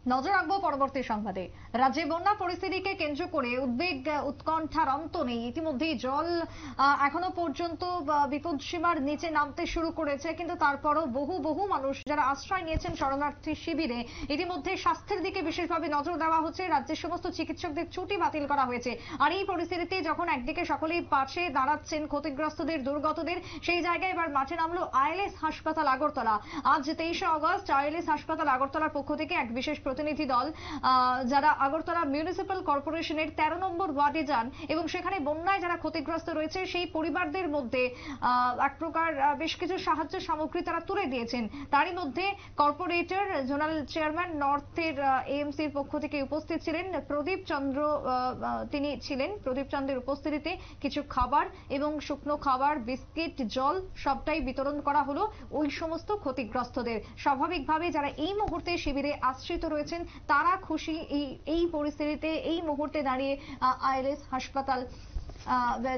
নজর রাখবো পরবর্তী সংবাদে। রাজ্যে বন্যা পরিস্থিতিকে কেন্দ্র করে উদ্বেগ উৎকণ্ঠার অন্ত নেই। ইতিমধ্যেই জল এখনো পর্যন্ত বিপদসীমার নিচে নামতে শুরু করেছে, কিন্তু তারপরও বহু বহু মানুষ যারা আশ্রয় নিয়েছেন শরণার্থী শিবিরে, ইতিমধ্যে স্বাস্থ্যের দিকে বিশেষভাবে নজর দেওয়া হচ্ছে। রাজ্যের সমস্ত চিকিৎসকদের ছুটি বাতিল করা হয়েছে। আর এই পরিস্থিতিতে যখন একদিকে সকলেই পাশে দাঁড়াচ্ছেন ক্ষতিগ্রস্তদের, দুর্গতদের, সেই জায়গায় এবার মাঠে নামলো আইএলএস হাসপাতাল আগরতলা। আজ 23শে অগস্ট আইএলএস হাসপাতাল আগরতলার পক্ষ থেকে এক বিশেষ প্রতিনিধি দল যারা আগরতলা মিউনিসিপ্যাল কর্পোরেশনের 13 নম্বর ওয়ার্ডে যান এবং সেখানে বন্যায় যারা ক্ষতিগ্রস্ত রয়েছে সেই পরিবারদের মধ্যে এক প্রকার বেশ কিছু সাহায্য সামগ্রী তারা তুলে দিয়েছেন। তারই মধ্যে কর্পোরেটর জোনাল চেয়ারম্যান নর্থের এএমসির পক্ষ থেকে উপস্থিত ছিলেন প্রদীপ চন্দ্র। তিনি ছিলেন। প্রদীপ চন্দ্রের উপস্থিতিতে কিছু খাবার এবং শুকনো খাবার, বিস্কিট, জল সবটাই বিতরণ করা হলো ওই সমস্ত ক্ষতিগ্রস্তদের। স্বাভাবিকভাবে যারা এই মুহূর্তে শিবিরে আশ্রিত রয়েছেন তারা খুশি এই পরিস্থিতিতে, এই মুহূর্তে দাঁড়িয়ে আইএলএস হাসপাতাল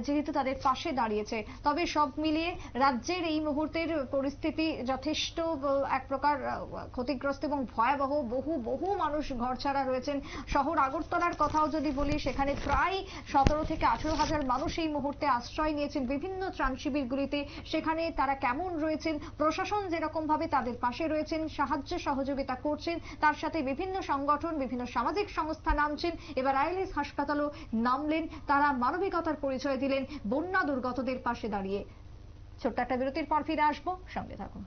যেহেতু তাদের পাশে দাঁড়িয়েছে। তবে সব মিলিয়ে রাজ্যের এই মুহূর্তের পরিস্থিতি যথেষ্ট এক প্রকার ক্ষতিগ্রস্ত এবং ভয়াবহ। বহু বহু মানুষ ঘরছাড়া রয়েছেন। শহর আগরতলার কথাও যদি বলি, সেখানে প্রায় 17 থেকে 18 হাজার মানুষ এই মুহূর্তে আশ্রয় নিয়েছেন বিভিন্ন ত্রাণ শিবিরগুলিতে। সেখানে তারা কেমন রয়েছেন, প্রশাসন যেরকম ভাবে তাদের পাশে রয়েছেন, সাহায্য সহযোগিতা করছেন, তার সাথে বিভিন্ন সংগঠন, বিভিন্ন সামাজিক সংস্থা নামছেন। এবার আইএলএস হাসপাতালও নামলেন, তারা মানবিকতার পরিচয় দিলেন বন্যা দুর্গতদের পাশে দাঁড়িয়ে। ছোট্ট একটা বিরতির পর ফিরে আসবো, সঙ্গে থাকুন।